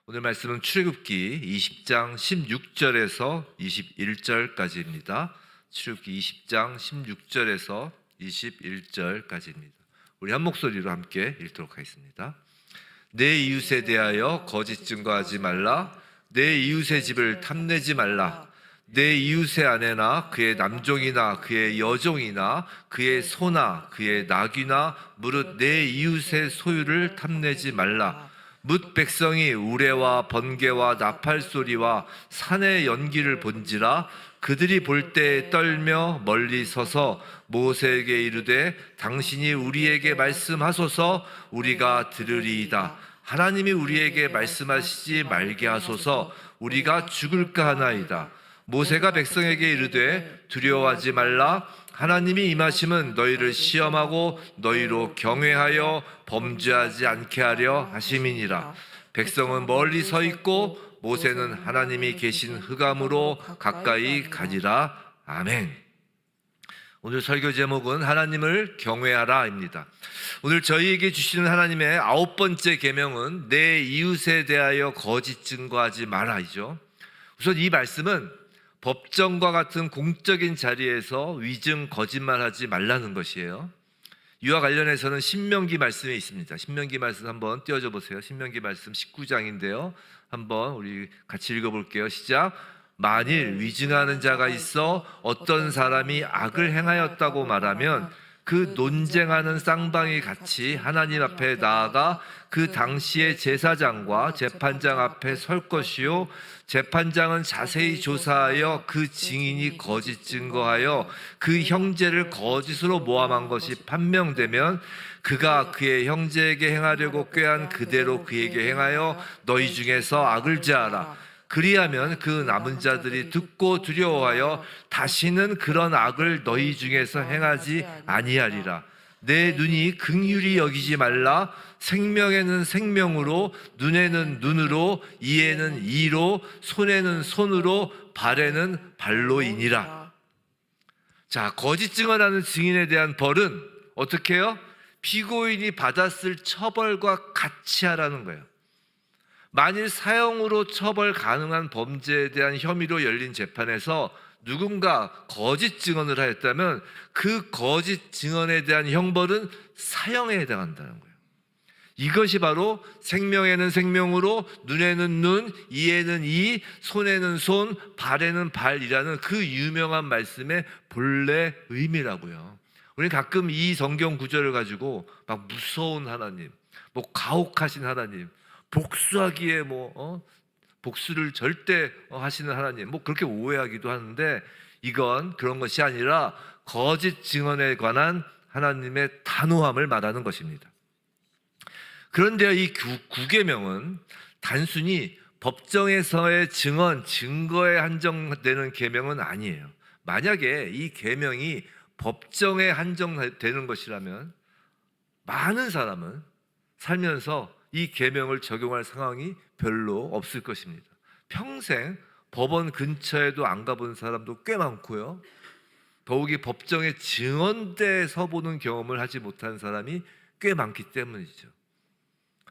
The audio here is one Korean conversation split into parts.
오늘 말씀은 출애굽기 20장 16절에서 21절까지입니다. 출애굽기 20장 16절에서 21절까지입니다. 우리 한 목소리로 함께 읽도록 하겠습니다. 내 이웃에 대하여 거짓 증거하지 말라. 내 이웃의 집을 탐내지 말라. 내 이웃의 아내나 그의 남종이나 그의 여종이나 그의 소나 그의 나귀나 무릇 내 이웃의 소유를 탐내지 말라. 뭇 백성이 우레와 번개와 나팔 소리와 산의 연기를 본지라. 그들이 볼 때 떨며 멀리 서서 모세에게 이르되 당신이 우리에게 말씀하소서 우리가 들으리이다. 하나님이 우리에게 말씀하시지 말게 하소서 우리가 죽을까 하나이다. 모세가 백성에게 이르되 두려워하지 말라. 하나님이 임하심은 너희를 시험하고 너희로 경외하여 범죄하지 않게 하려 하심이니라. 백성은 멀리 서 있고 모세는 하나님이 계신 흑암으로 가까이 가니라. 아멘. 오늘 설교 제목은 하나님을 경외하라입니다. 오늘 저희에게 주시는 하나님의 9번째 계명은 내 이웃에 대하여 거짓 증거하지 마라이죠. 우선 이 말씀은 법정과 같은 공적인 자리에서 위증 거짓말하지 말라는 것이에요. 이와 관련해서는 신명기 말씀에 있습니다. 신명기 말씀 한번 띄워줘 보세요. 신명기 말씀 19장인데요. 한번 우리 같이 읽어볼게요. 시작. 만일 위증하는 자가 있어 어떤 사람이 악을 행하였다고 말하면 그 논쟁하는 쌍방이 같이 하나님 앞에 나아가 그 당시의 제사장과 재판장 앞에 설 것이요 재판장은 자세히 조사하여 그 증인이 거짓 증거하여 그 형제를 거짓으로 모함한 것이 판명되면 그가 그의 형제에게 행하려고 꾀한 그대로 그에게 행하여 너희 중에서 악을 제하라. 그리하면 그 남은 자들이 듣고 두려워하여 다시는 그런 악을 너희 중에서 행하지 아니하리라. 내 눈이 긍휼히 여기지 말라. 생명에는 생명으로, 눈에는 눈으로, 이에는 이로, 손에는 손으로, 발에는 발로이니라. 자, 거짓 증언하는 증인에 대한 벌은 어떻게 해요? 피고인이 받았을 처벌과 같이 하라는 거예요. 만일 사형으로 처벌 가능한 범죄에 대한 혐의로 열린 재판에서 누군가 거짓 증언을 하였다면 그 거짓 증언에 대한 형벌은 사형에 해당한다는 거예요. 이것이 바로 생명에는 생명으로, 눈에는 눈, 이에는 이, 손에는 손, 발에는 발이라는 그 유명한 말씀의 본래 의미라고요. 우리는 가끔 이 성경 구절을 가지고 막 무서운 하나님, 뭐 가혹하신 하나님, 복수하기에 복수를 절대 하시는 하나님, 그렇게 오해하기도 하는데 이건 그런 것이 아니라 거짓 증언에 관한 하나님의 단호함을 말하는 것입니다. 그런데 이 구계명은 단순히 법정에서의 증거에 한정되는 계명은 아니에요. 만약에 이 계명이 법정에 한정되는 것이라면 많은 사람은 살면서 이 계명을 적용할 상황이 별로 없을 것입니다. 평생 법원 근처에도 안 가본 사람도 꽤 많고요. 더욱이 법정의 증언대에 서보는 경험을 하지 못한 사람이 꽤 많기 때문이죠.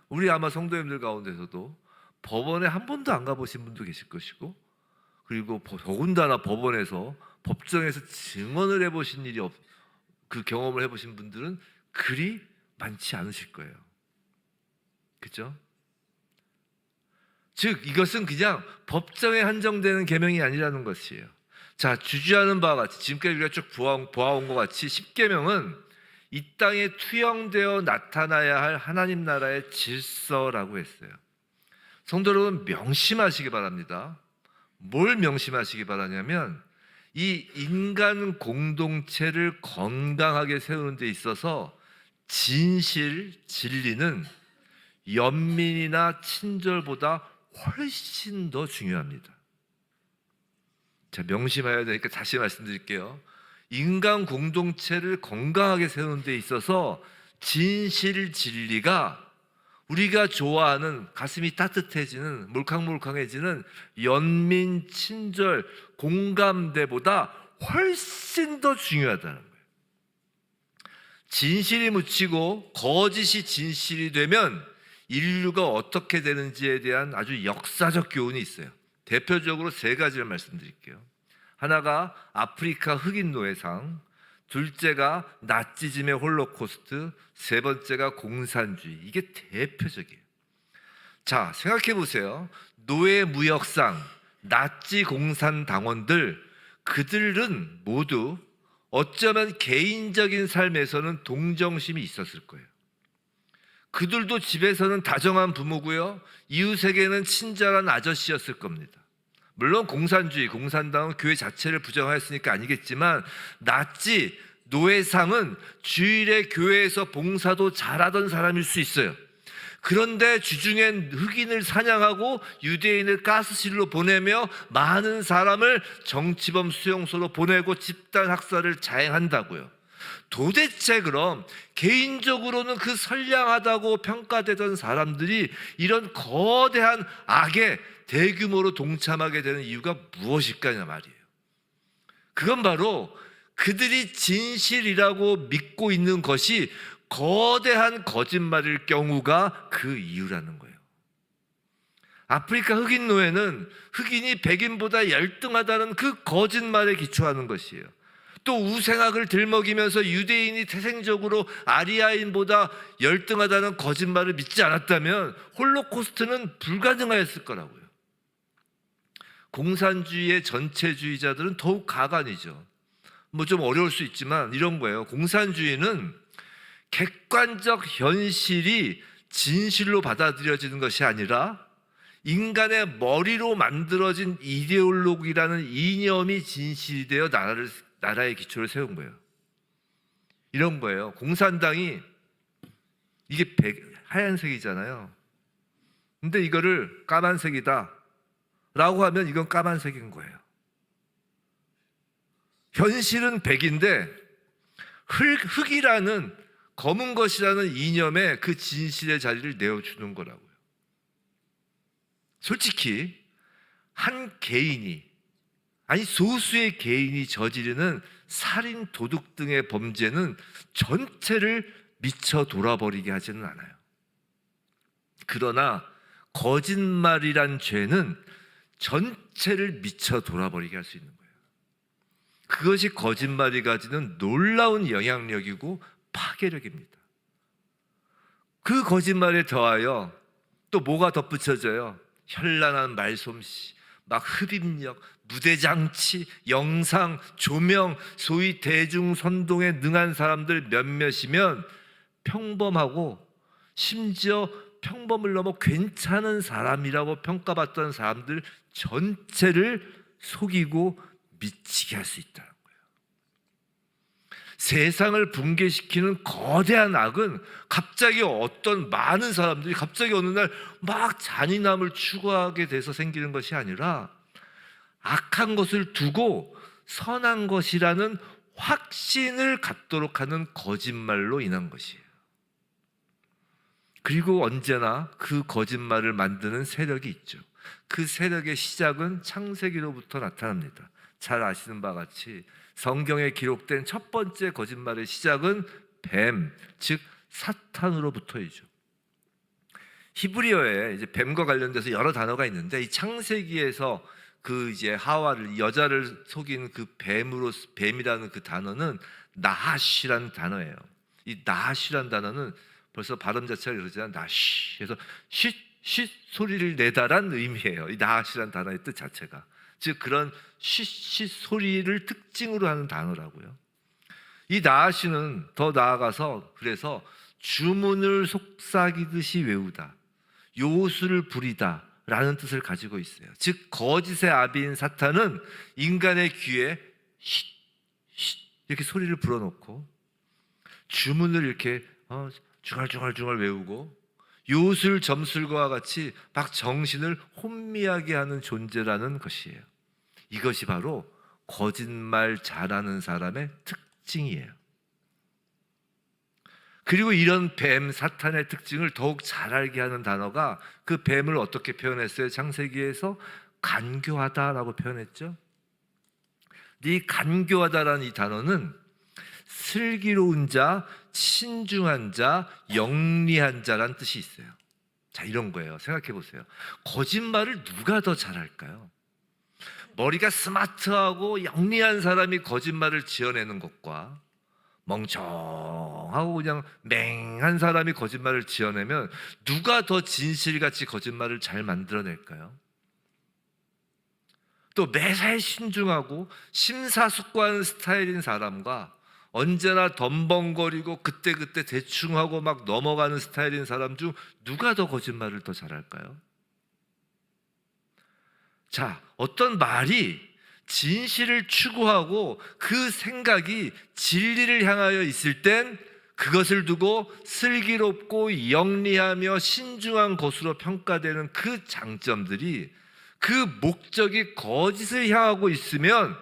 우리 아마 성도님들 가운데서도 법원에 한 번도 안 가보신 분도 계실 것이고, 그리고 더군다나 법정에서 증언을 해보신 그 경험을 해보신 분들은 그리 많지 않으실 거예요. 그렇죠? 즉 이것은 그냥 법정에 한정되는 계명이 아니라는 것이에요. 자, 주주하는 바와 같이 지금까지 우리가 쭉 보아온 것 같이 10계명은 이 땅에 투영되어 나타나야 할 하나님 나라의 질서라고 했어요. 성도 여러분, 명심하시기 바랍니다. 뭘 명심하시기 바라냐면 이 인간 공동체를 건강하게 세우는 데 있어서 진실, 진리는 연민이나 친절보다 훨씬 더 중요합니다. 자, 명심해야 되니까 다시 말씀드릴게요. 인간 공동체를 건강하게 세우는 데 있어서 진실, 진리가 우리가 좋아하는 가슴이 따뜻해지는 몰캉몰캉해지는 연민, 친절, 공감대보다 훨씬 더 중요하다는 거예요. 진실이 묻히고 거짓이 진실이 되면 인류가 어떻게 되는지에 대한 아주 역사적 교훈이 있어요. 대표적으로 세 가지를 말씀드릴게요. 하나가 아프리카 흑인 노예상, 둘째가 나치즘의 홀로코스트, 세 번째가 공산주의. 이게 대표적이에요. 자, 생각해 보세요. 노예 무역상, 나치 공산당원들, 그들은 모두 어쩌면 개인적인 삶에서는 동정심이 있었을 거예요. 그들도 집에서는 다정한 부모고요, 이웃에게는 친절한 아저씨였을 겁니다. 물론 공산주의, 공산당은 교회 자체를 부정하였으니까 아니겠지만 나치 노예상은 주일에 교회에서 봉사도 잘하던 사람일 수 있어요. 그런데 주중엔 흑인을 사냥하고 유대인을 가스실로 보내며 많은 사람을 정치범 수용소로 보내고 집단 학살을 자행한다고요. 도대체 그럼 개인적으로는 그 선량하다고 평가되던 사람들이 이런 거대한 악에 대규모로 동참하게 되는 이유가 무엇일까냐 말이에요. 그건 바로 그들이 진실이라고 믿고 있는 것이 거대한 거짓말일 경우가 그 이유라는 거예요. 아프리카 흑인 노예는 흑인이 백인보다 열등하다는 그 거짓말에 기초하는 것이에요. 또 우생학을 들먹이면서 유대인이 태생적으로 아리아인보다 열등하다는 거짓말을 믿지 않았다면 홀로코스트는 불가능하였을 거라고요. 공산주의의 전체주의자들은 더욱 가관이죠. 뭐 좀 어려울 수 있지만 이런 거예요. 공산주의는 객관적 현실이 진실로 받아들여지는 것이 아니라 인간의 머리로 만들어진 이데올로기라는 이념이 진실이 되어 나라의 기초를 세운 거예요. 이런 거예요. 공산당이 이게 하얀색이잖아요. 근데 이거를 까만색이다 라고 하면 이건 까만색인 거예요. 현실은 백인데 흑이라는 검은 것이라는 이념에 그 진실의 자리를 내어주는 거라고요. 솔직히 한 개인이, 아니 소수의 개인이 저지르는 살인, 도둑 등의 범죄는 전체를 미쳐 돌아버리게 하지는 않아요. 그러나 거짓말이란 죄는 전체를 미쳐 돌아버리게 할 수 있는 거예요. 그것이 거짓말이 가지는 놀라운 영향력이고 파괴력입니다. 그 거짓말에 더하여 또 뭐가 덧붙여져요? 현란한 말솜씨, 막 흡입력, 무대장치, 영상, 조명, 소위 대중선동에 능한 사람들 몇몇이면 평범하고 심지어 평범을 넘어 괜찮은 사람이라고 평가받던 사람들 전체를 속이고 미치게 할 수 있다는 거예요. 세상을 붕괴시키는 거대한 악은 갑자기 어떤 많은 사람들이 갑자기 어느 날 막 잔인함을 추구하게 돼서 생기는 것이 아니라 악한 것을 두고 선한 것이라는 확신을 갖도록 하는 거짓말로 인한 것이에요. 그리고 언제나 그 거짓말을 만드는 세력이 있죠. 그 세력의 시작은 창세기로부터 나타납니다. 잘 아시는 바와 같이 성경에 기록된 첫 번째 거짓말의 시작은 뱀, 즉 사탄으로부터이죠. 히브리어에 이제 뱀과 관련돼서 여러 단어가 있는데 이 창세기에서 그 이제 하와를, 여자를 속인 그 뱀이라는 그 단어는 나하시라는 단어예요. 이 나하시라는 단어는 벌써 발음 자체가 그러잖아요. 나시. 그래서 쉿 소리를 내다란 의미예요. 이 나하시라는 단어의 뜻 자체가. 즉 그런 쉿 소리를 특징으로 하는 단어라고요. 이 나하시는 더 나아가서 그래서 주문을 속삭이듯이 외우다, 요술을 부리다 라는 뜻을 가지고 있어요. 즉 거짓의 아비인 사탄은 인간의 귀에 쉿 이렇게 소리를 불어넣고 주문을 이렇게 중얼중얼 외우고 요술 점술과 같이 막 정신을 혼미하게 하는 존재라는 것이에요. 이것이 바로 거짓말 잘하는 사람의 특징이에요. 그리고 이런 뱀 사탄의 특징을 더욱 잘 알게 하는 단어가 그 뱀을 어떻게 표현했어요? 창세기에서 간교하다라고 표현했죠. 이 간교하다라는 이 단어는 슬기로운 자, 신중한 자, 영리한 자란 뜻이 있어요. 자, 이런 거예요. 생각해 보세요. 거짓말을 누가 더 잘할까요? 머리가 스마트하고 영리한 사람이 거짓말을 지어내는 것과 멍청하고 그냥 맹한 사람이 거짓말을 지어내면 누가 더 진실같이 거짓말을 잘 만들어낼까요? 또 매사에 신중하고 심사숙고하는 스타일인 사람과 언제나 덤벙거리고 그때그때 대충하고 막 넘어가는 스타일인 사람 중 누가 더 거짓말을 더 잘할까요? 자, 어떤 말이 진실을 추구하고 그 생각이 진리를 향하여 있을 땐 그것을 두고 슬기롭고 영리하며 신중한 것으로 평가되는 그 장점들이 그 목적이 거짓을 향하고 있으면,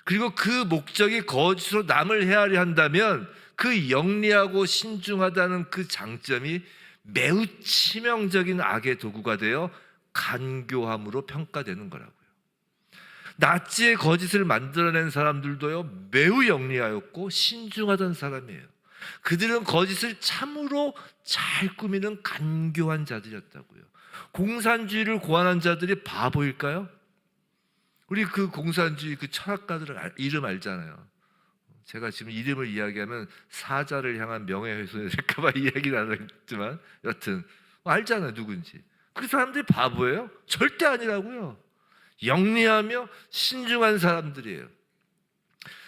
그리고 그 목적이 거짓으로 남을 헤아려 한다면 그 영리하고 신중하다는 그 장점이 매우 치명적인 악의 도구가 되어 간교함으로 평가되는 거라고요. 나치의 거짓을 만들어낸 사람들도요, 매우 영리하였고 신중하던 사람이에요. 그들은 거짓을 참으로 잘 꾸미는 간교한 자들이었다고요. 공산주의를 고안한 자들이 바보일까요? 우리 그 공산주의 그 철학가들 이름 알잖아요. 제가 지금 이름을 이야기하면 사자를 향한 명예훼손이 될까봐 이야기를 안 했지만 여튼 알잖아요, 누군지. 그 사람들이 바보예요? 절대 아니라고요. 영리하며 신중한 사람들이에요.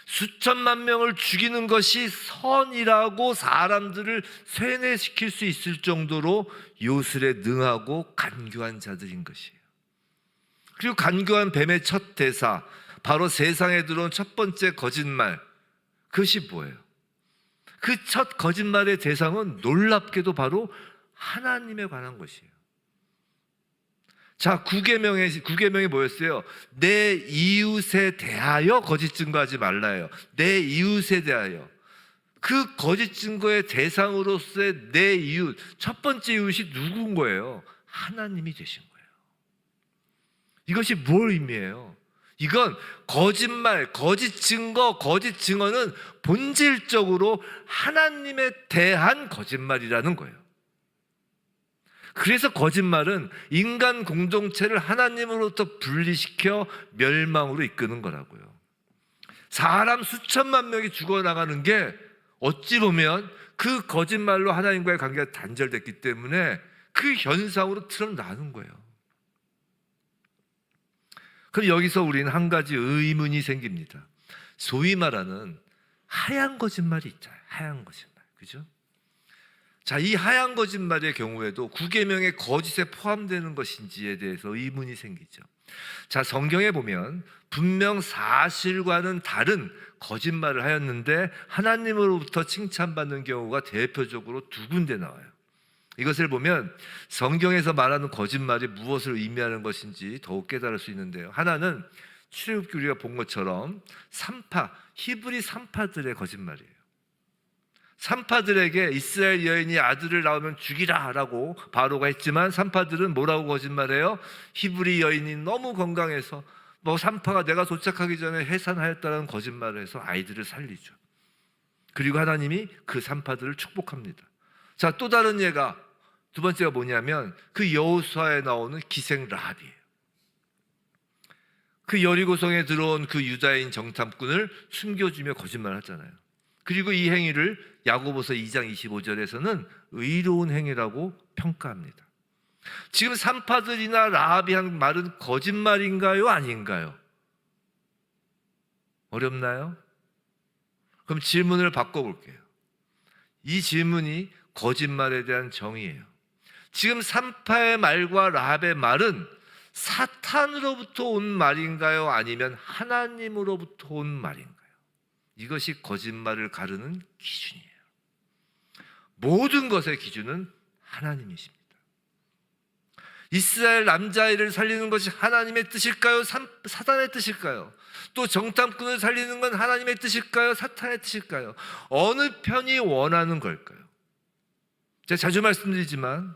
수천만 명을 죽이는 것이 선이라고 사람들을 세뇌시킬 수 있을 정도로 요술에 능하고 간교한 자들인 것이에요. 그리고 간교한 뱀의 첫 대사, 바로 세상에 들어온 첫 번째 거짓말, 그것이 뭐예요? 그 첫 거짓말의 대상은 놀랍게도 바로 하나님에 관한 것이에요. 자, 구계명이 뭐였어요? 내 이웃에 대하여 거짓 증거하지 말라예요. 내 이웃에 대하여. 그 거짓 증거의 대상으로서의 내 이웃, 첫 번째 이웃이 누군 거예요? 하나님이 되신 거예요. 이것이 뭘 의미해요? 이건 거짓말, 거짓 증거, 거짓 증언은 본질적으로 하나님에 대한 거짓말이라는 거예요. 그래서 거짓말은 인간 공동체를 하나님으로부터 분리시켜 멸망으로 이끄는 거라고요. 사람 수천만 명이 죽어나가는 게 어찌 보면 그 거짓말로 하나님과의 관계가 단절됐기 때문에 그 현상으로 드러나는 거예요. 그럼 여기서 우리는 한 가지 의문이 생깁니다. 소위 말하는 하얀 거짓말이 있잖아요. 하얀 거짓말. 그죠? 자, 이 하얀 거짓말의 경우에도 구계명의 거짓에 포함되는 것인지에 대해서 의문이 생기죠. 자, 성경에 보면 분명 사실과는 다른 거짓말을 하였는데 하나님으로부터 칭찬받는 경우가 대표적으로 두 군데 나와요. 이것을 보면 성경에서 말하는 거짓말이 무엇을 의미하는 것인지 더욱 깨달을 수 있는데요. 하나는 출애굽기 우리가 본 것처럼 히브리 산파들의 거짓말이에요. 산파들에게 이스라엘 여인이 아들을 낳으면 죽이라라고 바로가 했지만 산파들은 뭐라고 거짓말해요? 히브리 여인이 너무 건강해서 산파가 내가 도착하기 전에 해산하였다는 거짓말을 해서 아이들을 살리죠. 그리고 하나님이 그 산파들을 축복합니다. 자, 또 다른 예가 두 번째가 뭐냐면 그 여호수아에 나오는 기생 라합이에요. 그 여리고성에 들어온 그 유다인 정탐꾼을 숨겨주며 거짓말하잖아요. 그리고 이 행위를 야고보서 2장 25절에서는 의로운 행위라고 평가합니다. 지금 산파들이나 라합이 한 말은 거짓말인가요? 아닌가요? 어렵나요? 그럼 질문을 바꿔볼게요. 이 질문이 거짓말에 대한 정의예요. 지금 산파의 말과 라합의 말은 사탄으로부터 온 말인가요? 아니면 하나님으로부터 온 말인가요? 이것이 거짓말을 가르는 기준이에요. 모든 것의 기준은 하나님이십니다. 이스라엘 남자아이를 살리는 것이 하나님의 뜻일까요? 사탄의 뜻일까요? 또 정탐꾼을 살리는 건 하나님의 뜻일까요? 사탄의 뜻일까요? 어느 편이 원하는 걸까요? 제가 자주 말씀드리지만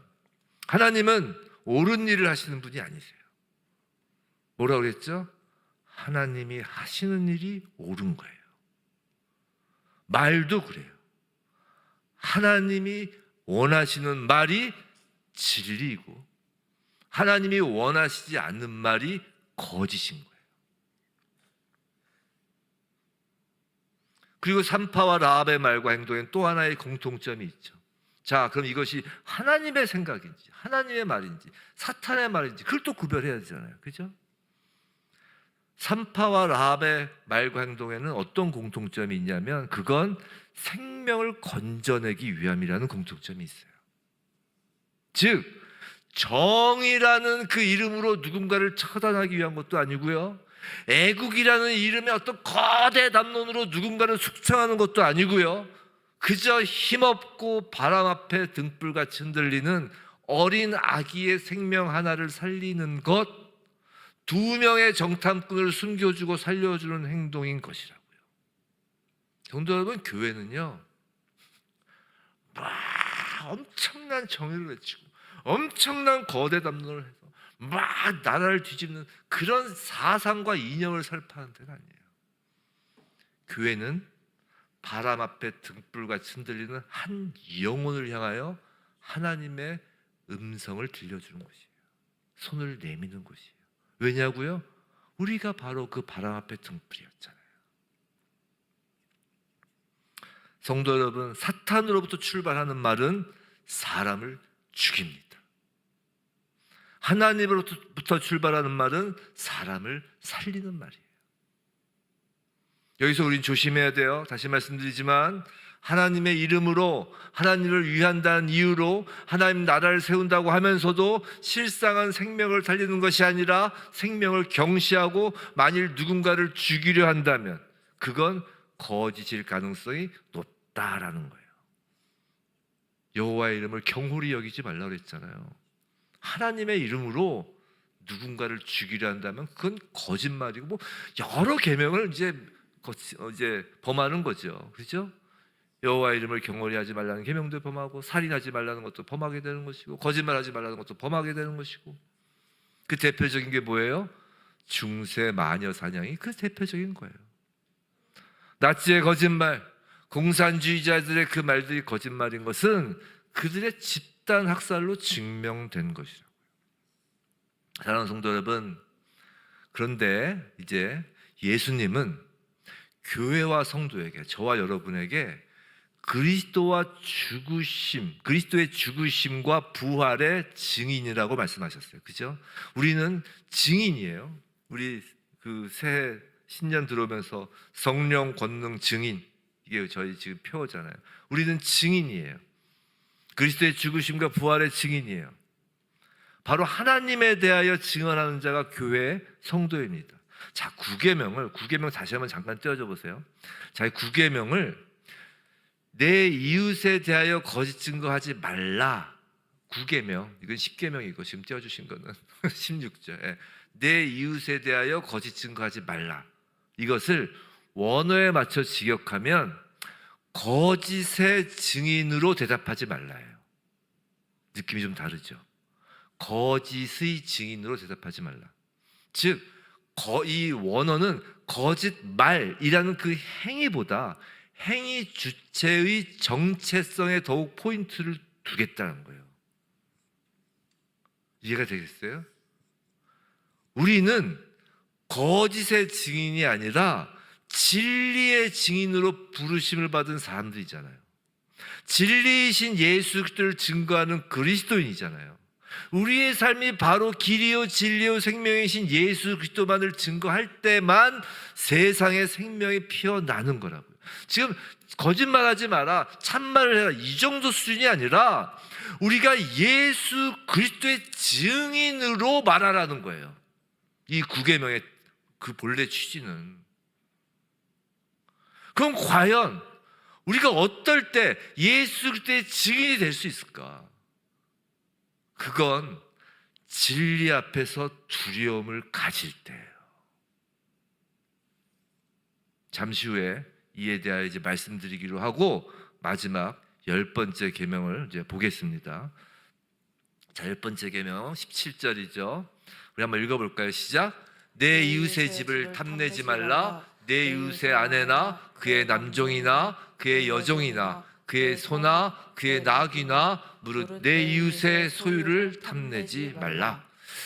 하나님은 옳은 일을 하시는 분이 아니세요. 뭐라고 그랬죠? 하나님이 하시는 일이 옳은 거예요. 말도 그래요. 하나님이 원하시는 말이 진리이고 하나님이 원하시지 않는 말이 거짓인 거예요. 그리고 산파와 라합의 말과 행동엔 또 하나의 공통점이 있죠. 자, 그럼 이것이 하나님의 생각인지 하나님의 말인지 사탄의 말인지 그걸 또 구별해야 되잖아요. 그죠? 산파와 라합의 말과 행동에는 어떤 공통점이 있냐면 그건 생명을 건져내기 위함이라는 공통점이 있어요. 즉 정의라는 그 이름으로 누군가를 처단하기 위한 것도 아니고요, 애국이라는 이름의 어떤 거대 담론으로 누군가를 숙청하는 것도 아니고요, 그저 힘없고 바람 앞에 등불같이 흔들리는 어린 아기의 생명 하나를 살리는 것, 2명의 정탐꾼을 숨겨주고 살려주는 행동인 것이라고요. 성도 여러분, 교회는요 막 엄청난 정의를 외치고 엄청난 거대 담론을 해서 막 나라를 뒤집는 그런 사상과 이념을 설파하는 데가 아니에요. 교회는 바람 앞에 등불같이 흔들리는 한 영혼을 향하여 하나님의 음성을 들려주는 곳이에요. 손을 내미는 곳이에요. 왜냐고요? 우리가 바로 그 바람 앞에 등불이었잖아요. 성도 여러분, 사탄으로부터 출발하는 말은 사람을 죽입니다. 하나님으로부터 출발하는 말은 사람을 살리는 말이에요. 여기서 우린 조심해야 돼요. 다시 말씀드리지만 하나님의 이름으로 하나님을 위한다는 이유로 하나님 나라를 세운다고 하면서도 실상은 생명을 살리는 것이 아니라 생명을 경시하고 만일 누군가를 죽이려 한다면 그건 거짓일 가능성이 높다라는 거예요. 여호와의 이름을 경홀히 여기지 말라고 했잖아요. 하나님의 이름으로 누군가를 죽이려 한다면 그건 거짓말이고 뭐 여러 계명을 이제 범하는 거죠. 그렇죠? 여호와의 이름을 경홀히 하지 말라는 계명도 범하고 살인하지 말라는 것도 범하게 되는 것이고 거짓말하지 말라는 것도 범하게 되는 것이고 그 대표적인 게 뭐예요? 중세 마녀 사냥이 그 대표적인 거예요. 나치의 거짓말, 공산주의자들의 그 말들이 거짓말인 것은 그들의 집단 학살로 증명된 것이라고요. 사랑하는 성도 여러분, 그런데 이제 예수님은 교회와 성도에게, 저와 여러분에게 그리스도의 죽으심과 부활의 증인이라고 말씀하셨어요. 그죠? 우리는 증인이에요. 우리 그 새해 신년 들어오면서 성령 권능 증인, 이게 저희 지금 표어잖아요. 우리는 증인이에요. 그리스도의 죽으심과 부활의 증인이에요. 바로 하나님에 대하여 증언하는 자가 교회의 성도입니다. 자, 구계명을 다시 한번 잠깐 떼어줘 보세요. 자, 구계명을 내 이웃에 대하여 거짓 증거하지 말라. 9계명, 이건 10계명이고 지금 떼어주신 거는 16절. 내 이웃에 대하여 거짓 증거하지 말라. 이것을 원어에 맞춰 직역하면 거짓의 증인으로 대답하지 말라예요. 느낌이 좀 다르죠. 거짓의 증인으로 대답하지 말라. 즉, 이 원어는 거짓말이라는 그 행위보다 행위 주체의 정체성에 더욱 포인트를 두겠다는 거예요. 이해가 되겠어요? 우리는 거짓의 증인이 아니라 진리의 증인으로 부르심을 받은 사람들이잖아요. 진리이신 예수 그리스도를 증거하는 그리스도인이잖아요. 우리의 삶이 바로 길이요 진리요 생명이신 예수 그리스도만을 증거할 때만 세상에 생명이 피어나는 거라고요. 지금 거짓말하지 마라, 참말을 해라, 이 정도 수준이 아니라 우리가 예수 그리스도의 증인으로 말하라는 거예요. 이 9계명의 그 본래 취지는. 그럼 과연 우리가 어떨 때 예수 그리스도의 증인이 될 수 있을까? 그건 진리 앞에서 두려움을 가질 때예요. 잠시 후에 이에 대하여 이제 말씀드리기로 하고 마지막 10번째 계명을 이제 보겠습니다. 자, 10번째 계명 17절이죠. 우리 한번 읽어볼까요? 시작. 내 이웃의 집을 탐내지 말라. 내 이웃의 아내나 그의 남종이나 그의 여종이나 그의 소나 그의 나귀나 무릇 내 이웃의 소유를 탐내지 말라.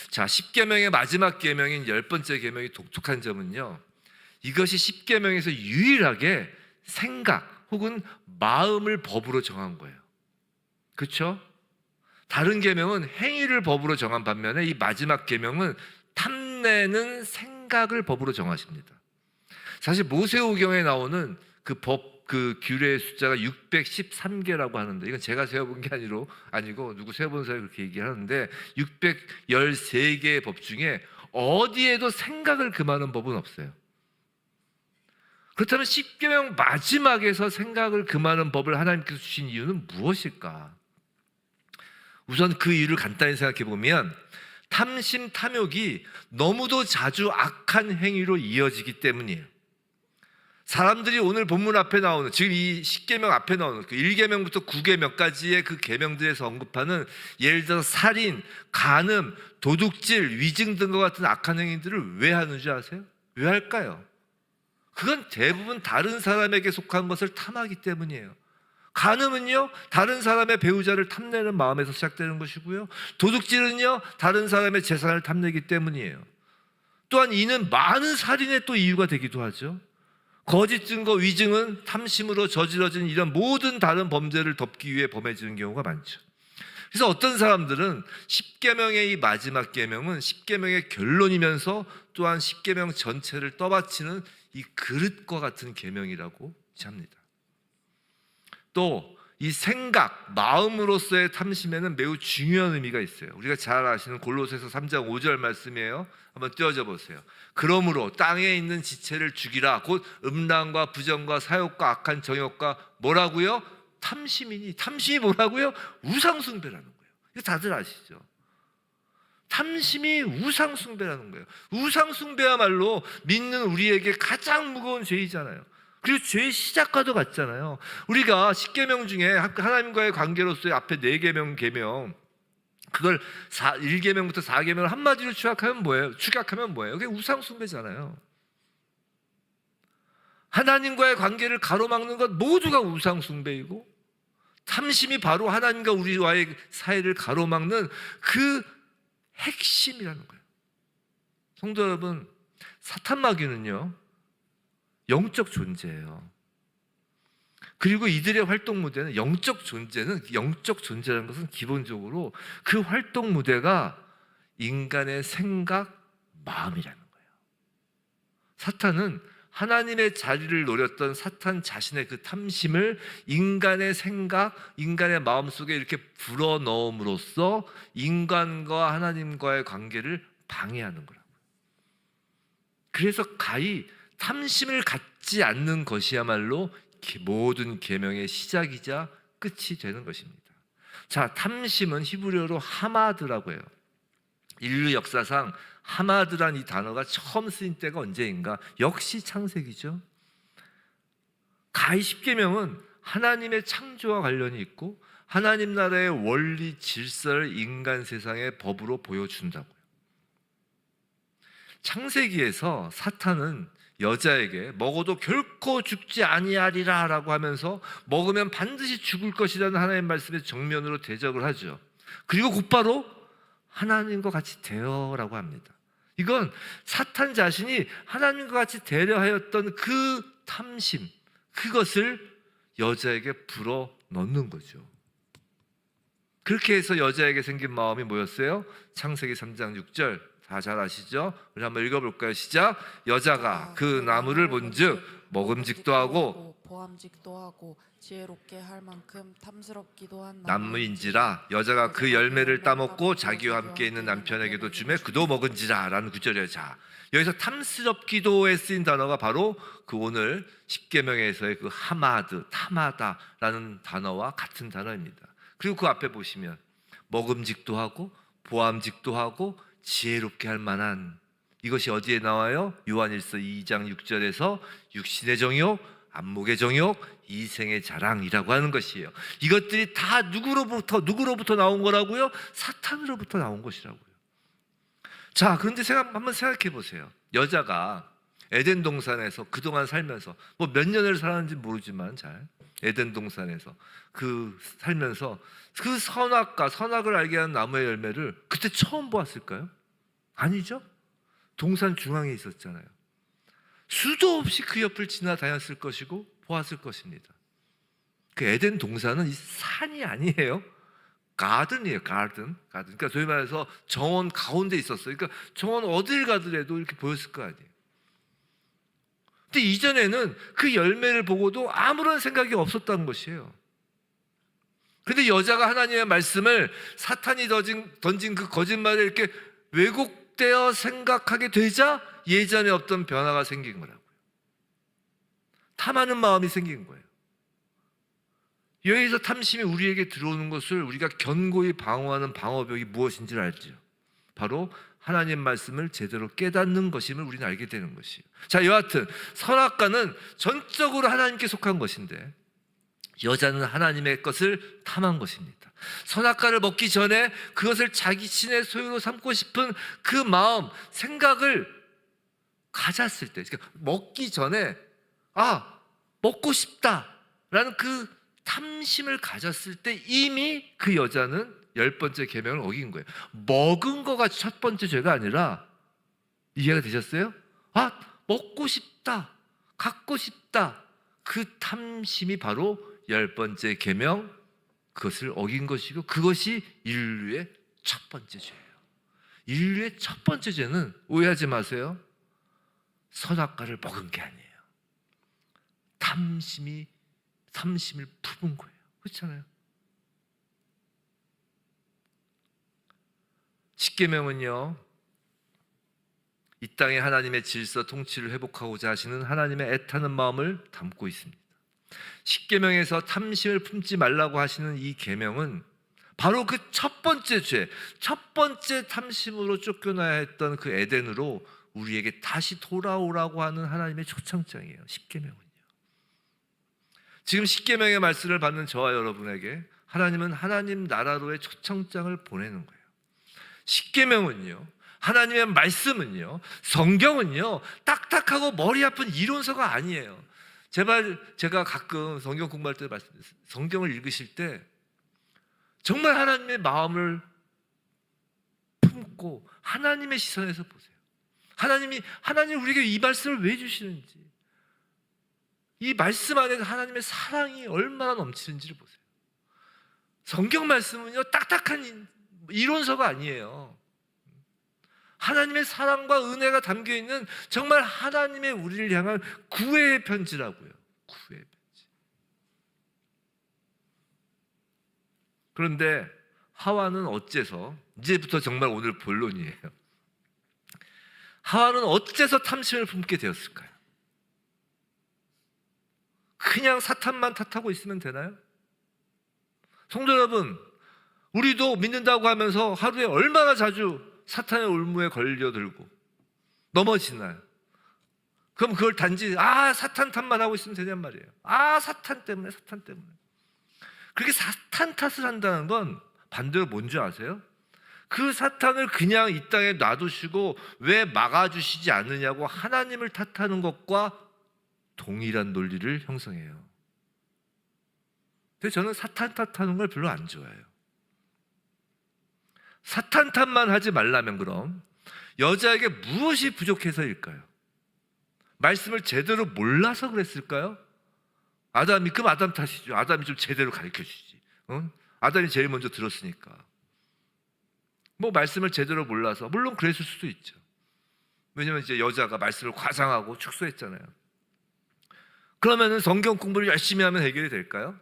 자, 10계명의 마지막 계명인 10번째 계명이 독특한 점은요, 이것이 10계명에서 유일하게 생각 혹은 마음을 법으로 정한 거예요. 그렇죠? 다른 계명은 행위를 법으로 정한 반면에 이 마지막 계명은 탐내는 생각을 법으로 정하십니다. 사실 모세오경에 나오는 그 규례의 숫자가 613개라고 하는데, 이건 제가 세어본 게 아니고 누구 세어본 사람이 그렇게 얘기하는데, 613개의 법 중에 어디에도 생각을 금하는 법은 없어요. 그렇다면 10계명 마지막에서 생각을 금하는 법을 하나님께서 주신 이유는 무엇일까? 우선 그 이유를 간단히 생각해 보면, 탐심, 탐욕이 너무도 자주 악한 행위로 이어지기 때문이에요. 사람들이 오늘 본문 앞에 나오는, 지금 이 10계명 앞에 나오는 그 1계명부터 9계명까지의 그 계명들에서 언급하는, 예를 들어서 살인, 간음, 도둑질, 위증 등과 같은 악한 행위들을 왜 하는 줄 아세요? 왜 할까요? 그건 대부분 다른 사람에게 속한 것을 탐하기 때문이에요. 간음은요, 다른 사람의 배우자를 탐내는 마음에서 시작되는 것이고요, 도둑질은요, 다른 사람의 재산을 탐내기 때문이에요. 또한 이는 많은 살인의 또 이유가 되기도 하죠. 거짓 증거, 위증은 탐심으로 저질러진 이런 모든 다른 범죄를 덮기 위해 범해지는 경우가 많죠. 그래서 어떤 사람들은 10계명의 이 마지막 계명은 10계명의 결론이면서 또한 10계명 전체를 떠받치는 이 그릇과 같은 계명이라고 합니다. 또 이 생각, 마음으로서의 탐심에는 매우 중요한 의미가 있어요. 우리가 잘 아시는 골로새서 3장 5절 말씀이에요. 한번 띄워져 보세요. 그러므로 땅에 있는 지체를 죽이라. 곧 음란과 부정과 사욕과 악한 정욕과 뭐라고요? 탐심이니. 탐심이 뭐라고요? 우상숭배라는 거예요. 이거 다들 아시죠? 탐심이 우상숭배라는 거예요. 우상숭배야말로 믿는 우리에게 가장 무거운 죄이잖아요. 그리고 죄의 시작과도 같잖아요. 우리가 10계명 중에 하나님과의 관계로서의 앞에 4계명 계명, 그걸 1계명부터 4계명을 한마디로 축약하면 뭐예요? 그게 우상숭배잖아요. 하나님과의 관계를 가로막는 것 모두가 우상숭배이고, 탐심이 바로 하나님과 우리와의 사이를 가로막는 그 핵심이라는 거예요. 성도 여러분, 사탄 마귀는요, 영적 존재예요. 그리고 이들의 활동 무대는 영적 존재라는 것은 기본적으로 그 활동 무대가 인간의 생각, 마음이라는 거예요. 사탄은 하나님의 자리를 노렸던 사탄 자신의 그 탐심을 인간의 생각, 인간의 마음 속에 이렇게 불어넣음으로써 인간과 하나님과의 관계를 방해하는 거라고요. 그래서 가히 탐심을 갖지 않는 것이야말로 모든 계명의 시작이자 끝이 되는 것입니다. 자, 탐심은 히브리어로 하마드라고 해요. 인류 역사상 하마드란 이 단어가 처음 쓰인 때가 언제인가? 역시 창세기죠. 가히 10계명은 하나님의 창조와 관련이 있고 하나님 나라의 원리 질서를 인간 세상의 법으로 보여준다고요. 창세기에서 사탄은 여자에게 먹어도 결코 죽지 아니하리라 라고 하면서 먹으면 반드시 죽을 것이라는 하나님의 말씀에 정면으로 대적을 하죠. 그리고 곧바로 하나님과 같이 되어라고 합니다. 이건 사탄 자신이 하나님과 같이 되려 하였던 그 탐심, 그것을 여자에게 불어 넣는 거죠. 그렇게 해서 여자에게 생긴 마음이 뭐였어요? 창세기 3장 6절 다 잘 아시죠? 우리 한번 읽어볼까요? 시작. 여자가 그 나무를 본즉 먹음직도 하고 보암직도 하고 지혜롭게 할 만큼 탐스럽기도 한 나무인지라 여자가 그 열매를 따먹고 자기와 함께 있는 남편에게도 주매 그도 먹은지라 라는 구절이에요. 자, 여기서 탐스럽기도에 쓰인 단어가 바로 그 오늘 10계명에서의 그 하마드, 탐하다라는 단어와 같은 단어입니다. 그리고 그 앞에 보시면 먹음직도 하고 보암직도 하고 지혜롭게 할 만한, 이것이 어디에 나와요? 요한일서 2장 6절에서 육신의 정욕, 안목의 정욕, 이생의 자랑이라고 하는 것이에요. 이것들이 다 누구로부터 나온 거라고요? 사탄으로부터 나온 것이라고요. 자, 그런데 한번 생각해 보세요. 여자가 에덴 동산에서 그동안 살면서 뭐 몇 년을 살았는지 모르지만 에덴 동산에서 그 살면서 그 선악을 알게 하는 나무의 열매를 그때 처음 보았을까요? 아니죠. 동산 중앙에 있었잖아요. 수도 없이 그 옆을 지나다녔을 것이고 보았을 것입니다. 그 에덴 동산은 이 산이 아니에요. 가든이에요. 가든. 그러니까 소위 말해서 정원 가운데 있었어요. 그러니까 정원 어딜 가더라도 이렇게 보였을 거 아니에요. 근데 이전에는 그 열매를 보고도 아무런 생각이 없었다는 것이에요. 근데 여자가 하나님의 말씀을 사탄이 던진 그 거짓말을 이렇게 왜곡되어 생각하게 되자 예전에 없던 변화가 생긴 거라고요. 탐하는 마음이 생긴 거예요. 여기서 탐심이 우리에게 들어오는 것을 우리가 견고히 방어하는 방어벽이 무엇인지를 알죠. 바로 하나님 말씀을 제대로 깨닫는 것임을 우리는 알게 되는 것이에요. 자, 여하튼 선악과는 전적으로 하나님께 속한 것인데 여자는 하나님의 것을 탐한 것입니다. 선악과를 먹기 전에 그것을 자기 신의 소유로 삼고 싶은 그 마음, 생각을 가졌을 때, 그러니까 먹기 전에 먹고 싶다라는 그 탐심을 가졌을 때 이미 그 여자는 10번째 계명을 어긴 거예요. 먹은 거가 첫 번째 죄가 아니라, 이해가 되셨어요? 먹고 싶다, 갖고 싶다, 그 탐심이 바로 10번째 계명, 그것을 어긴 것이고 그것이 인류의 첫 번째 죄예요. 인류의 첫 번째 죄는, 오해하지 마세요, 선악과를 먹은 게 아니에요. 탐심을 품은 거예요. 그렇잖아요. 십계명은요, 이 땅에 하나님의 질서 통치를 회복하고자 하시는 하나님의 애타는 마음을 담고 있습니다. 십계명에서 탐심을 품지 말라고 하시는 이 계명은 바로 그 첫 번째 죄, 첫 번째 탐심으로 쫓겨나야 했던 그 에덴으로 우리에게 다시 돌아오라고 하는 하나님의 초청장이에요. 십계명은요. 지금 십계명의 말씀을 받는 저와 여러분에게 하나님은 하나님 나라로의 초청장을 보내는 거예요. 십계명은요, 하나님의 말씀은요, 성경은요, 딱딱하고 머리 아픈 이론서가 아니에요. 제가 가끔 성경 공부할 때 말씀드렸어요. 성경을 읽으실 때 정말 하나님의 마음을 품고 하나님의 시선에서 보세요. 하나님 우리에게 이 말씀을 왜 주시는지, 이 말씀 안에서 하나님의 사랑이 얼마나 넘치는지를 보세요. 성경 말씀은요, 딱딱한 이론서가 아니에요. 하나님의 사랑과 은혜가 담겨있는 정말 하나님의 우리를 향한 구애의 편지라고요. 구애의 편지. 그런데 하와는 어째서, 이제부터 정말 오늘 본론이에요, 하와는 어째서 탐심을 품게 되었을까요? 그냥 사탄만 탓하고 있으면 되나요? 성도 여러분, 우리도 믿는다고 하면서 하루에 얼마나 자주 사탄의 올무에 걸려들고 넘어지나요? 그럼 그걸 단지 사탄 탓만 하고 있으면 되냔 말이에요. 사탄 때문에. 그렇게 사탄 탓을 한다는 건 반대로 뭔지 아세요? 그 사탄을 그냥 이 땅에 놔두시고 왜 막아주시지 않느냐고 하나님을 탓하는 것과 동일한 논리를 형성해요. 근데 저는 사탄 탓하는 걸 별로 안 좋아해요. 사탄 탓만 하지 말라면 그럼 여자에게 무엇이 부족해서일까요? 말씀을 제대로 몰라서 그랬을까요? 그럼 아담 탓이죠. 아담이 좀 제대로 가르쳐주지. 아담이 제일 먼저 들었으니까. 말씀을 제대로 몰라서, 물론 그랬을 수도 있죠. 왜냐면 이제 여자가 말씀을 과장하고 축소했잖아요. 그러면은 성경 공부를 열심히 하면 해결이 될까요?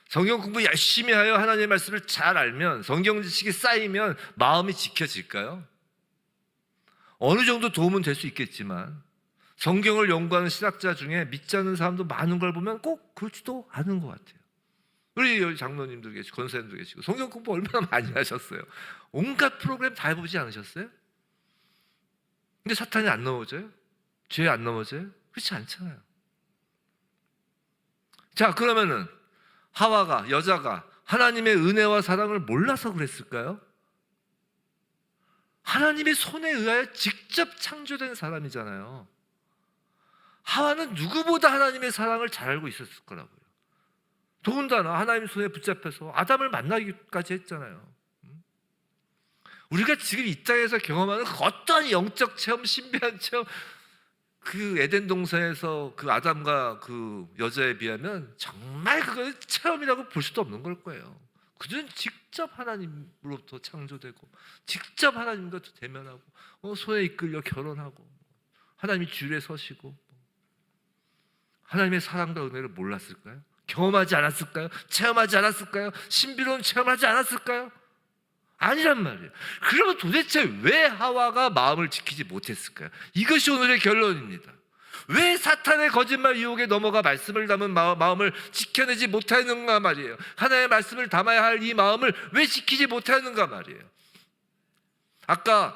성경 공부 열심히 하여 하나님의 말씀을 잘 알면, 성경 지식이 쌓이면 마음이 지켜질까요? 어느 정도 도움은 될 수 있겠지만 성경을 연구하는 신학자 중에 믿지 않는 사람도 많은 걸 보면 꼭 그렇지도 않은 것 같아요. 우리 여기 장로님도 계시고 권사님도 계시고 성경 공부 얼마나 많이 하셨어요. 온갖 프로그램 다 해보지 않으셨어요? 근데 사탄이 안 넘어져요? 죄 안 넘어져요? 그렇지 않잖아요. 자, 그러면은 여자가 하나님의 은혜와 사랑을 몰라서 그랬을까요? 하나님의 손에 의하여 직접 창조된 사람이잖아요. 하와는 누구보다 하나님의 사랑을 잘 알고 있었을 거라고요. 더군다나 하나님 손에 붙잡혀서 아담을 만나기까지 했잖아요. 우리가 지금 이 땅에서 경험하는 어떠한 영적 체험, 신비한 체험, 그 에덴 동산에서 그 아담과 그 여자에 비하면 정말 그걸 체험이라고 볼 수도 없는 걸 거예요. 그들은 직접 하나님으로부터 창조되고 직접 하나님과 대면하고 손에 이끌려 결혼하고 하나님이 주위에 서시고 하나님의 사랑과 은혜를 몰랐을까요? 경험하지 않았을까요? 체험하지 않았을까요? 신비로운 체험하지 않았을까요? 아니란 말이에요. 그러면 도대체 왜 하와가 마음을 지키지 못했을까요? 이것이 오늘의 결론입니다. 왜 사탄의 거짓말 유혹에 넘어가 말씀을 담은 마음을 지켜내지 못하는가 말이에요. 하나님의 말씀을 담아야 할 이 마음을 왜 지키지 못하는가 말이에요. 아까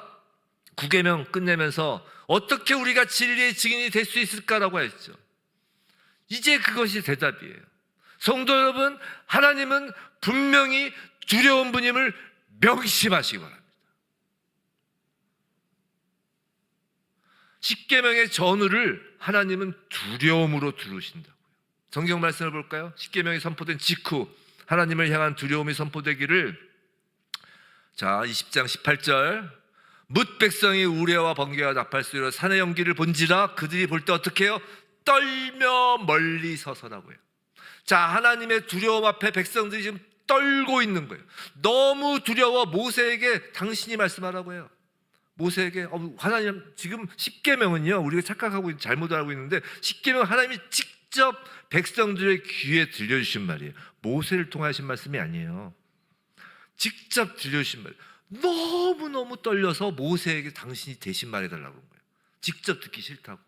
9계명 끝내면서 어떻게 우리가 진리의 증인이 될 수 있을까라고 했죠. 이제 그것이 대답이에요. 성도 여러분, 하나님은 분명히 두려운 분임을 명심하시기 바랍니다. 십계명의 전후를 하나님은 두려움으로 두르신다고요. 성경 말씀을 볼까요? 십계명이 선포된 직후 하나님을 향한 두려움이 선포되기를, 자 20장 18절, 뭇 백성이 우레와 번개와 나팔 소리로 산의 연기를 본지라 그들이 볼 때 어떻게 해요? 떨며 멀리 서서라고 해요. 자, 하나님의 두려움 앞에 백성들이 지금 떨고 있는 거예요. 너무 두려워 모세에게 당신이 말씀하라고 해요. 모세에게 하나님 지금 십계명은요, 우리가 착각하고 잘못 알고 있는데 십계명 하나님이 직접 백성들의 귀에 들려주신 말이에요. 모세를 통하신 말씀이 아니에요. 직접 들려주신 말이에요. 너무너무 떨려서 모세에게 당신이 대신 말해달라고 그런 거예요. 직접 듣기 싫다고.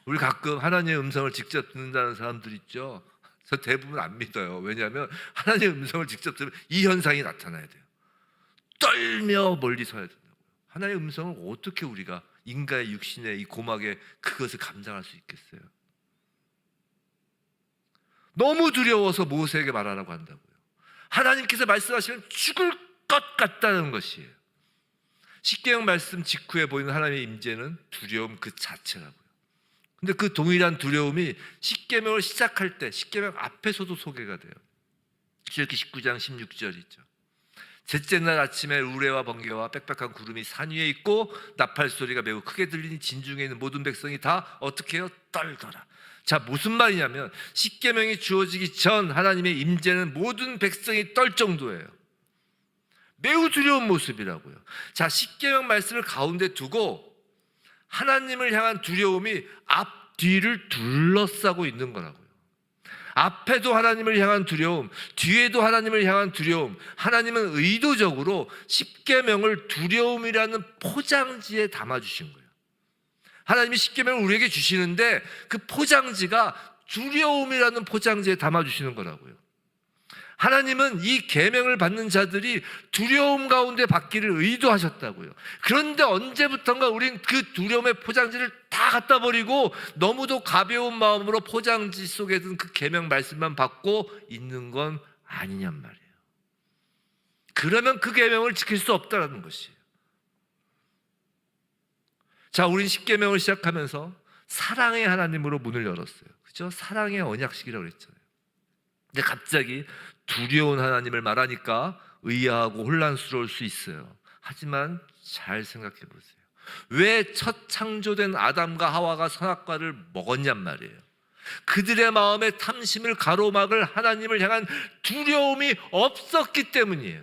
우리 가끔 하나님의 음성을 직접 듣는다는 사람들 있죠. 저 대부분 안 믿어요. 왜냐하면 하나님의 음성을 직접 들으면 이 현상이 나타나야 돼요. 떨며 멀리 서야 된다고요. 하나님의 음성을 어떻게 우리가 인간의 육신의 이 고막에 그것을 감당할 수 있겠어요? 너무 두려워서 모세에게 말하라고 한다고요. 하나님께서 말씀하시면 죽을 것 같다는 것이에요. 십계명 말씀 직후에 보이는 하나님의 임재는 두려움 그 자체라고요. 근데 그 동일한 두려움이 십계명을 시작할 때 십계명 앞에서도 소개가 돼요. 출애굽기 19장 16절이죠. 셋째 날 아침에 우레와 번개와 빽빽한 구름이 산 위에 있고 나팔 소리가 매우 크게 들리니 진중에 있는 모든 백성이 다 어떻게 해요? 떨더라. 자, 무슨 말이냐면 십계명이 주어지기 전 하나님의 임재는 모든 백성이 떨 정도예요. 매우 두려운 모습이라고요. 자, 십계명 말씀을 가운데 두고 하나님을 향한 두려움이 앞뒤를 둘러싸고 있는 거라고요. 앞에도 하나님을 향한 두려움, 뒤에도 하나님을 향한 두려움. 하나님은 의도적으로 십계명을 두려움이라는 포장지에 담아주신 거예요. 하나님이 십계명을 우리에게 주시는데 그 포장지가 두려움이라는 포장지에 담아주시는 거라고요. 하나님은 이 계명을 받는 자들이 두려움 가운데 받기를 의도하셨다고요. 그런데 언제부턴가 우린 그 두려움의 포장지를 다 갖다 버리고 너무도 가벼운 마음으로 포장지 속에 든 그 계명 말씀만 받고 있는 건 아니냔 말이에요. 그러면 그 계명을 지킬 수 없다는 것이에요. 자, 우린 십계명을 시작하면서 사랑의 하나님으로 문을 열었어요. 그죠? 사랑의 언약식이라고 그랬잖아요. 근데 갑자기 두려운 하나님을 말하니까 의아하고 혼란스러울 수 있어요. 하지만 잘 생각해 보세요. 왜 첫 창조된 아담과 하와가 선악과를 먹었냔 말이에요. 그들의 마음에 탐심을 가로막을 하나님을 향한 두려움이 없었기 때문이에요.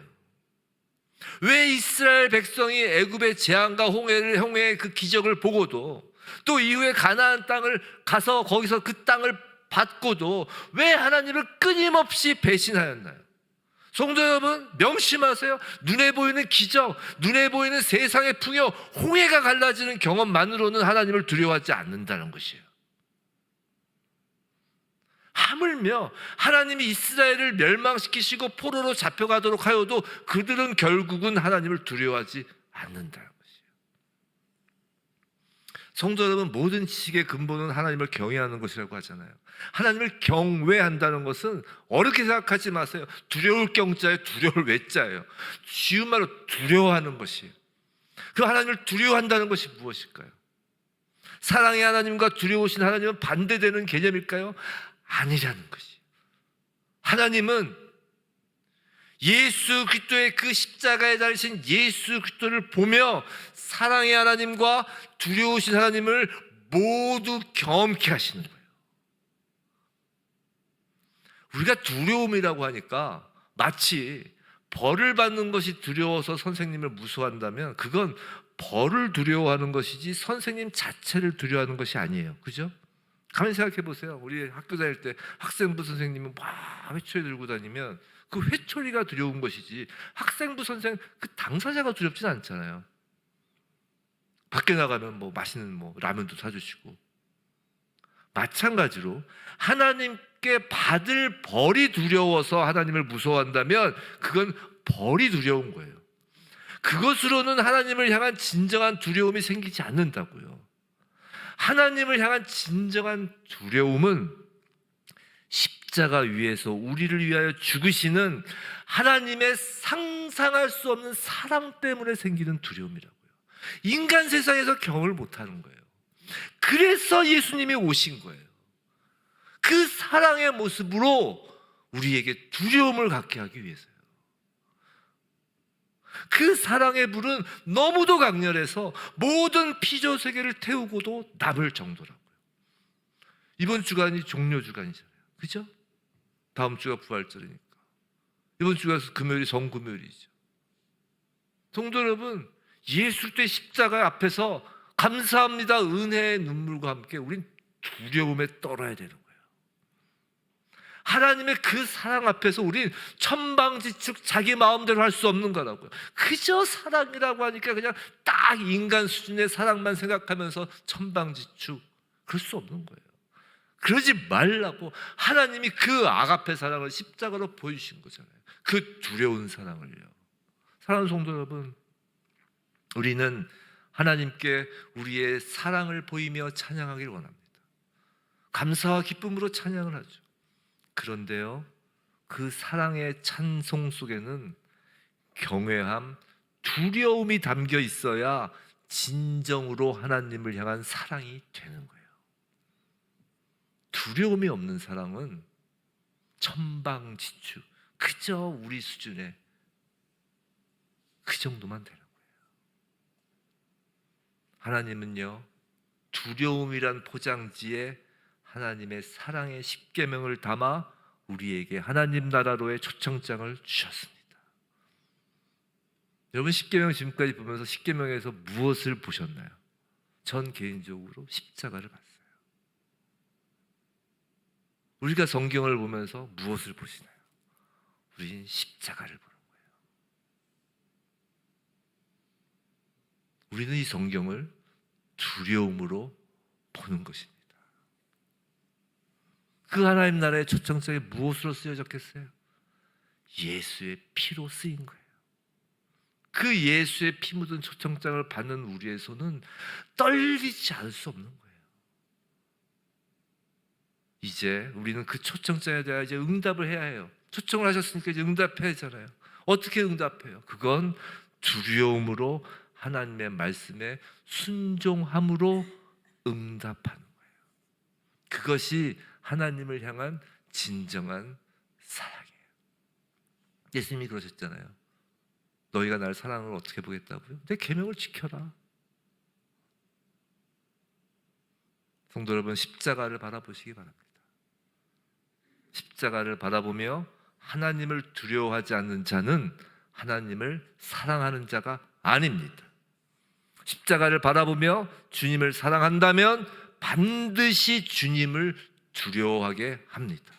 왜 이스라엘 백성이 애굽의 재앙과 홍해의 그 기적을 보고도 또 이후에 가나안 땅을 가서 거기서 그 땅을 받고도 왜 하나님을 끊임없이 배신하였나요? 성도 여러분, 명심하세요. 눈에 보이는 기적, 눈에 보이는 세상의 풍요, 홍해가 갈라지는 경험만으로는 하나님을 두려워하지 않는다는 것이에요. 하물며 하나님이 이스라엘을 멸망시키시고 포로로 잡혀가도록 하여도 그들은 결국은 하나님을 두려워하지 않는다는 것이에요. 성도 여러분, 모든 지식의 근본은 하나님을 경외하는 것이라고 하잖아요. 하나님을 경외한다는 것은 어렵게 생각하지 마세요. 두려울 경자에 두려울 외자예요. 쉬운 말로 두려워하는 것이에요. 그 하나님을 두려워한다는 것이 무엇일까요? 사랑의 하나님과 두려우신 하나님은 반대되는 개념일까요? 아니라는 것이에요. 하나님은 예수 그리스도의 그 십자가에 달리신 예수 그리스도를 보며 사랑의 하나님과 두려우신 하나님을 모두 경험케 하시는 거예요. 우리가 두려움이라고 하니까 마치 벌을 받는 것이 두려워서 선생님을 무서워한다면 그건 벌을 두려워하는 것이지 선생님 자체를 두려워하는 것이 아니에요. 그죠? 가만히 생각해 보세요. 우리 학교 다닐 때 학생부 선생님은 막 회초리 들고 다니면 그 회초리가 두려운 것이지 학생부 선생 그 당사자가 두렵진 않잖아요. 밖에 나가면 뭐 맛있는 뭐 라면도 사주시고. 마찬가지로 하나님께 받을 벌이 두려워서 하나님을 무서워한다면 그건 벌이 두려운 거예요. 그것으로는 하나님을 향한 진정한 두려움이 생기지 않는다고요. 하나님을 향한 진정한 두려움은 십자가 위에서 우리를 위하여 죽으시는 하나님의 상상할 수 없는 사랑 때문에 생기는 두려움이라고요. 인간 세상에서 경험을 못하는 거예요. 그래서 예수님이 오신 거예요. 그 사랑의 모습으로 우리에게 두려움을 갖게 하기 위해서요. 그 사랑의 불은 너무도 강렬해서 모든 피조 세계를 태우고도 남을 정도라고요. 이번 주간이 종료 주간이잖아요. 그죠? 다음 주가 부활절이니까. 이번 주가 금요일이 정금요일이죠. 성도 여러분, 예수 때 십자가 앞에서 감사합니다 은혜의 눈물과 함께 우린 두려움에 떨어야 되는 거예요. 하나님의 그 사랑 앞에서 우린 천방지축 자기 마음대로 할 수 없는 거라고요. 그저 사랑이라고 하니까 그냥 딱 인간 수준의 사랑만 생각하면서 천방지축 그럴 수 없는 거예요. 그러지 말라고 하나님이 그 아가페 사랑을 십자가로 보여주신 거잖아요. 그 두려운 사랑을요. 사랑하는 성도 여러분, 우리는 하나님께 우리의 사랑을 보이며 찬양하기를 원합니다. 감사와 기쁨으로 찬양을 하죠. 그런데요, 그 사랑의 찬송 속에는 경외함, 두려움이 담겨 있어야 진정으로 하나님을 향한 사랑이 되는 거예요. 두려움이 없는 사랑은 천방지축, 그저 우리 수준의 그 정도만 되는 거예요. 하나님은요, 두려움이란 포장지에 하나님의 사랑의 십계명을 담아 우리에게 하나님 나라로의 초청장을 주셨습니다. 여러분, 십계명 지금까지 보면서 십계명에서 무엇을 보셨나요? 전 개인적으로 십자가를 봤어요. 우리가 성경을 보면서 무엇을 보시나요? 우리는 십자가를 보는 거예요. 우리는 이 성경을 두려움으로 보는 것입니다. 그 하나님 나라의 초청장이 무엇으로 쓰여졌겠어요? 예수의 피로 쓰인 거예요. 그 예수의 피 묻은 초청장을 받는 우리의 손은 떨리지 않을 수 없는 거예요. 이제 우리는 그 초청장에 대해 이제 응답을 해야 해요. 초청을 하셨으니까 이제 응답해야 하잖아요. 어떻게 응답해요? 그건 두려움으로 하나님의 말씀에 순종함으로 응답하는 거예요. 그것이 하나님을 향한 진정한 사랑이에요. 예수님이 그러셨잖아요. 너희가 나를 사랑을 어떻게 보겠다고요? 내 계명을 지켜라. 성도 여러분, 십자가를 바라보시기 바랍니다. 십자가를 바라보며 하나님을 두려워하지 않는 자는 하나님을 사랑하는 자가 아닙니다. 십자가를 바라보며 주님을 사랑한다면 반드시 주님을 두려워하게 합니다.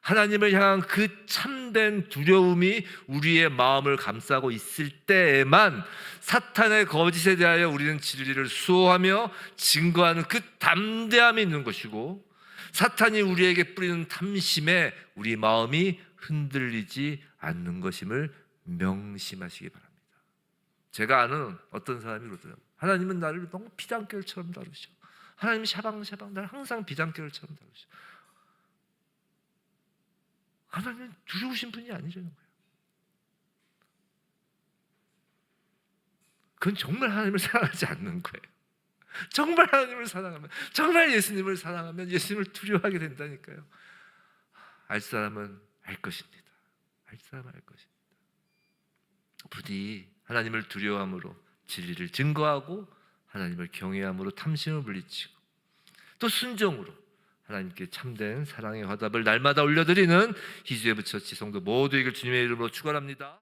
하나님을 향한 그 참된 두려움이 우리의 마음을 감싸고 있을 때에만 사탄의 거짓에 대하여 우리는 진리를 수호하며 증거하는 그 담대함이 있는 것이고, 사탄이 우리에게 뿌리는 탐심에 우리 마음이 흔들리지 않는 것임을 명심하시기 바랍니다. 제가 아는 어떤 사람이 그러더라고요. 하나님은 나를 너무 비단결처럼 다루셔. 하나님이 샤방샤방 나를 항상 비단결처럼 다루셔. 하나님은 두려우신 분이 아니라는 거예요. 그건 정말 하나님을 사랑하지 않는 거예요. 정말 하나님을 사랑하면, 정말 예수님을 사랑하면 예수님을 두려워하게 된다니까요. 알 사람은 알 것입니다. 알 사람 알 것입니다. 부디 하나님을 두려워함으로 진리를 증거하고 하나님을 경외함으로 탐심을 물리치고 또 순종으로 하나님께 참된 사랑의 화답을 날마다 올려드리는 희주의 부처치 성도 모두에게 주님의 이름으로 축원합니다.